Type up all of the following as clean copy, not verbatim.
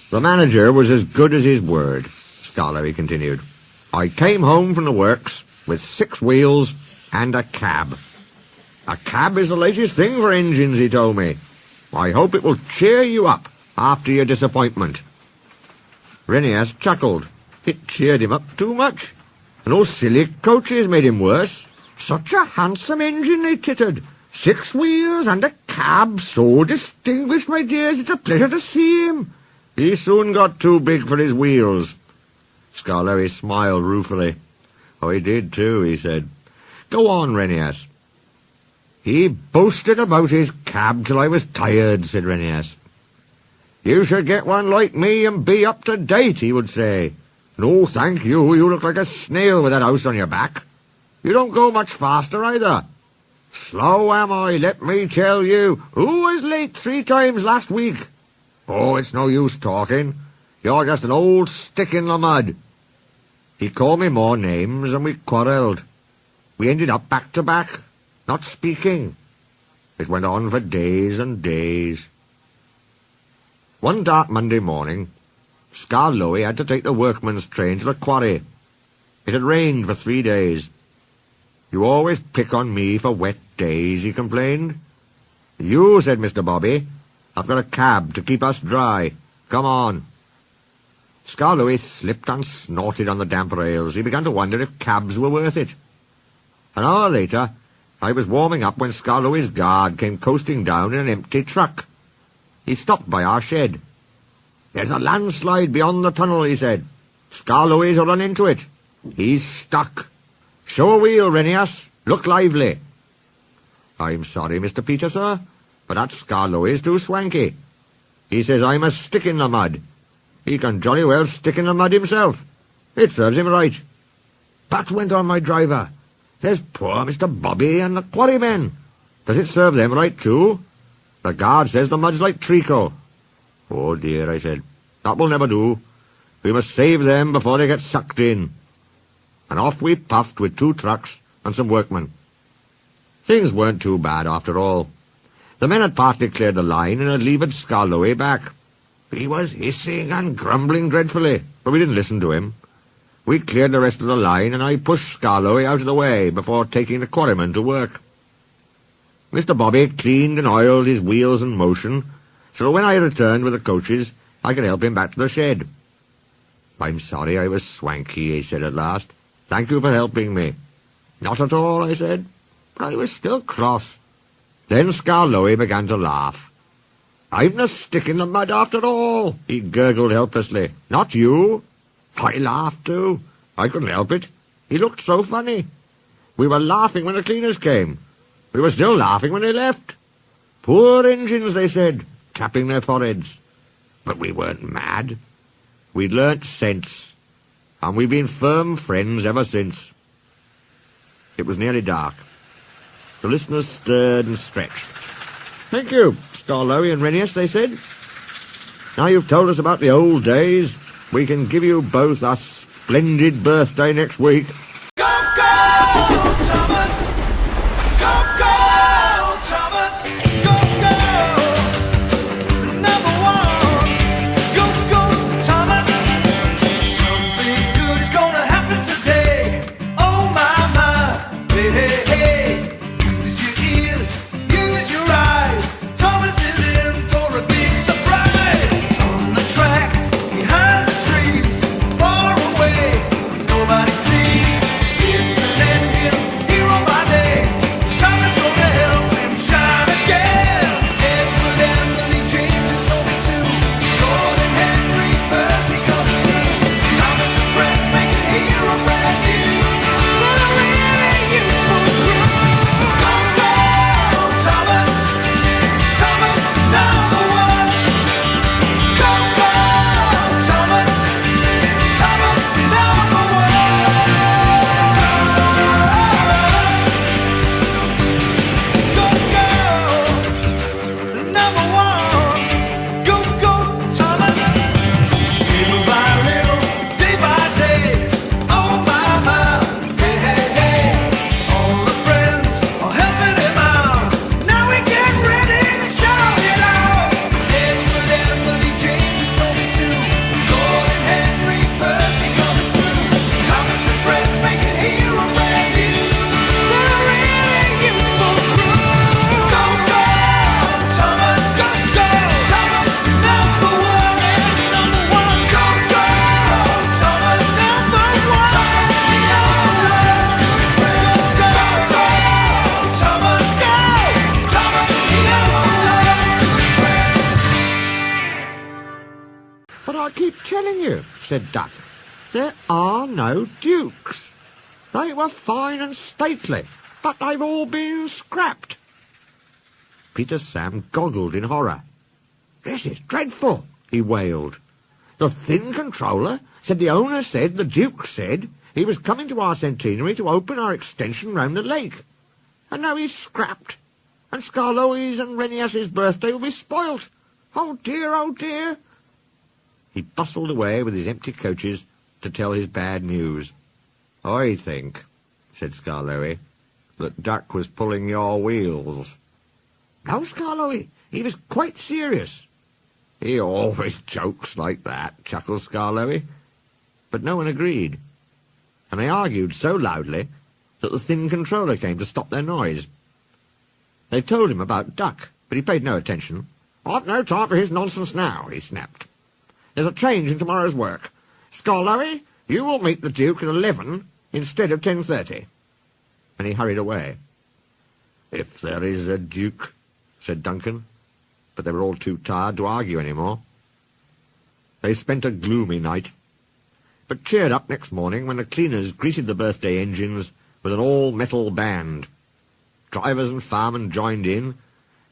The manager was as good as his word, Scarlowy continued. I came home from the works with 6 wheels and a cab. A cab is the latest thing for engines, he told me. I hope it will cheer you up after your disappointment. Rheneas chuckled. It cheered him up too much. And those silly coaches made him worse. Such a handsome engine, they tittered. 6 wheels and a cab so distinguished, my dears, it's a pleasure to see him. He soon got too big for his wheels. Scarlowy smiled ruefully. Oh, he did too, he said. Go on, Rheneas. He boasted about his cab till I was tired, said Rheneas. You should get one like me and be up to date, he would say. No, thank you, you look like a snail with that house on your back. You don't go much faster either. Slow am I, let me tell you. Who was late 3 times last week? Oh, it's no use talking. You're just an old stick in the mud. He called me more names and we quarrelled. We ended up back to back, not speaking. It went on for days and days. One dark Monday morning, Scarlowy had to take the workman's train to the quarry. It had rained for 3 days. You always pick on me for wet days, he complained. You, said Mr. Bobby, I've got a cab to keep us dry. Come on. Scarlowy slipped and snorted on the damp rails. He began to wonder if cabs were worth it. An hour later, I was warming up when Scarlowy's guard came coasting down in an empty truck. He stopped by our shed. There's a landslide beyond the tunnel, he said. Scarlowy's run into it. He's stuck. Show a wheel, Rheneas. Look lively. I'm sorry, Mr. Peter, sir, but that Scarlowy's too swanky. He says I'm a stick in the mud. He can jolly well stick in the mud himself. It serves him right. But, went on my driver, there's poor Mr. Bobby and the quarrymen. Does it serve them right too? The guard says the mud's like treacle. Oh dear, I said, that will never do. We must save them before they get sucked in. And off we puffed with 2 trucks and some workmen. Things weren't too bad after all. The men had partly cleared the line and had levered Scarlowy back. He was hissing and grumbling dreadfully, but we didn't listen to him. We cleared the rest of the line, and I pushed Scarlowy out of the way before taking the quarrymen to work. Mr. Bobby cleaned and oiled his wheels in motion, so when I returned with the coaches, I could help him back to the shed. I'm sorry I was swanky, he said at last. Thank you for helping me. Not at all, I said, but I was still cross. Then Scarlowy began to laugh. I'm the stick in the mud after all, he gurgled helplessly. Not you. I laughed too. I couldn't help it. He looked so funny. We were laughing when the cleaners came. We were still laughing when they left. Poor engines, they said, tapping their foreheads. But we weren't mad. We'd learnt sense, and we've been firm friends ever since. It was nearly dark. The listeners stirred and stretched. Thank you, Scarlowy and Rheneas, they said. Now you've told us about the old days, we can give you both a splendid birthday next week. Go, go, Thomas! Go, go, Thomas! Go, go! Number 1! Go, go, Thomas! Something good's gonna happen today. Oh, my, hey, hey, hey. Use your ears, use your eyes. Thomas is in for a big surprise. On the track, behind the trees, far away, nobody sees. It's an engine, hero But I keep telling you, said Duck, there are no dukes. They were fine and stately, but they've all been scrapped. Peter Sam goggled in horror. This is dreadful, he wailed. The thin controller said the owner said the Duke said he was coming to our centenary to open our extension round the lake. And now he's scrapped, and Skarloey's and Rheneas's birthday will be spoilt. Oh dear, oh dear. He bustled away with his empty coaches to tell his bad news. I think, said Skarloey, that Duck was pulling your wheels. No, Skarloey, he was quite serious. He always jokes like that, chuckled Skarloey. But no one agreed, and they argued so loudly that the thin controller came to stop their noise. They told him about Duck, but he paid no attention. I've no time for his nonsense now, he snapped. There's a change in tomorrow's work. Skarloey, you will meet the Duke at 11 instead of 10:30. And he hurried away. If there is a Duke, said Duncan, but they were all too tired to argue any more. They spent a gloomy night, but cheered up next morning when the cleaners greeted the birthday engines with an all-metal band. Drivers and firemen joined in,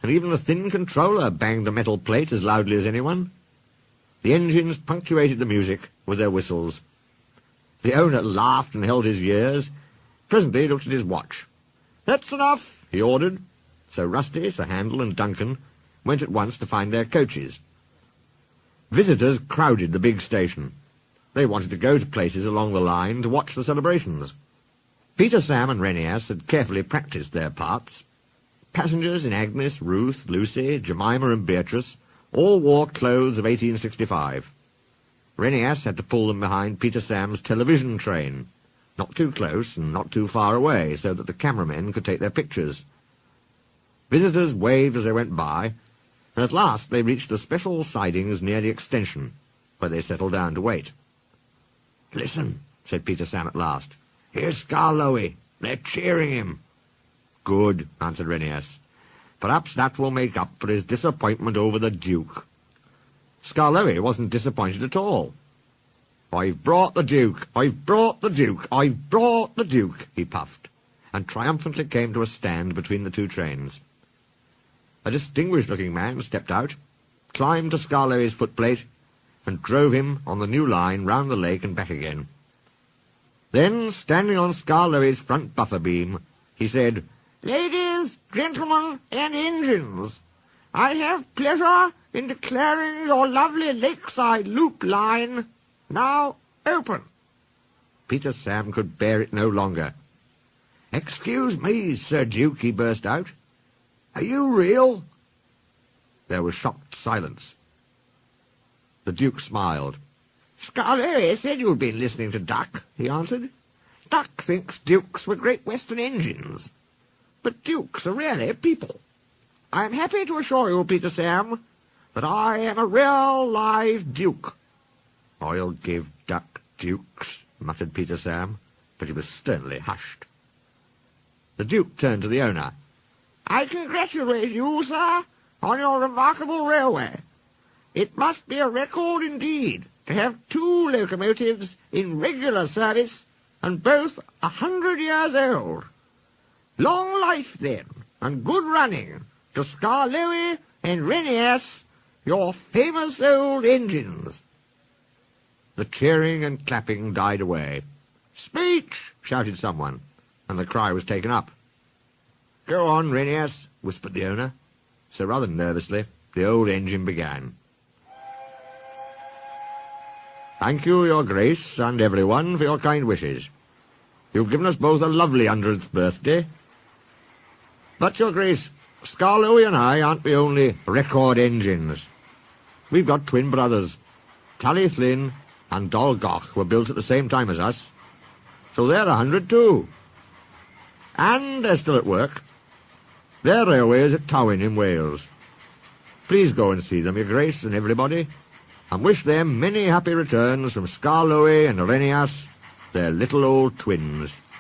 and even the thin controller banged a metal plate as loudly as anyone. The engines punctuated the music with their whistles. The owner laughed and held his ears. Presently he looked at his watch. That's enough, he ordered. So Rusty, Sir Handel, and Duncan went at once to find their coaches. Visitors crowded the big station. They wanted to go to places along the line to watch the celebrations. Peter, Sam, and Rheneas had carefully practised their parts. Passengers in Agnes, Ruth, Lucy, Jemima, and Beatrice all wore clothes of 1865. Rheneas had to pull them behind Peter Sam's television train, not too close and not too far away, so that the cameramen could take their pictures. Visitors waved as they went by, and at last they reached the special sidings near the extension, where they settled down to wait. Listen, said Peter Sam at last. Here's Skarloey. They're cheering him. Good, answered Rheneas. Perhaps that will make up for his disappointment over the Duke. Skarloey wasn't disappointed at all. I've brought the Duke, I've brought the Duke, I've brought the Duke, he puffed, and triumphantly came to a stand between the two trains. A distinguished-looking man stepped out, climbed to Skarloey's footplate, and drove him on the new line round the lake and back again. Then, standing on Skarloey's front buffer beam, he said, Ladies, gentlemen, and engines, I have pleasure in declaring your lovely lakeside loop line now open. Peter Sam could bear it no longer. Excuse me, Sir Duke, he burst out. Are you real? There was shocked silence. The Duke smiled. Skarloey said you'd been listening to Duck, he answered. Duck thinks Dukes were Great Western engines, but Dukes are really people. I am happy to assure you, Peter Sam, that I am a real live Duke. I'll give Duck Dukes, muttered Peter Sam, but he was sternly hushed. The Duke turned to the owner. I congratulate you, sir, on your remarkable railway. It must be a record indeed to have 2 locomotives in regular service and both 100 years old. Long life, then, and good running to Skarloey and Rheneas, your famous old engines. The cheering and clapping died away. Speech! Shouted someone, and the cry was taken up. Go on, Rheneas, whispered the owner. So rather nervously, the old engine began. Thank you, Your Grace, and everyone, for your kind wishes. You've given us both a lovely 100th birthday. But, Your Grace, Skarloey and I aren't the only record engines. We've got twin brothers. Tally-Flynn and Dolgoch were built at the same time as us, so they're 100 too. And they're still at work. Their railway is at Tywyn in Wales. Please go and see them, Your Grace, and everybody, and wish them many happy returns from Skarloey and Rheneas, their little old twins.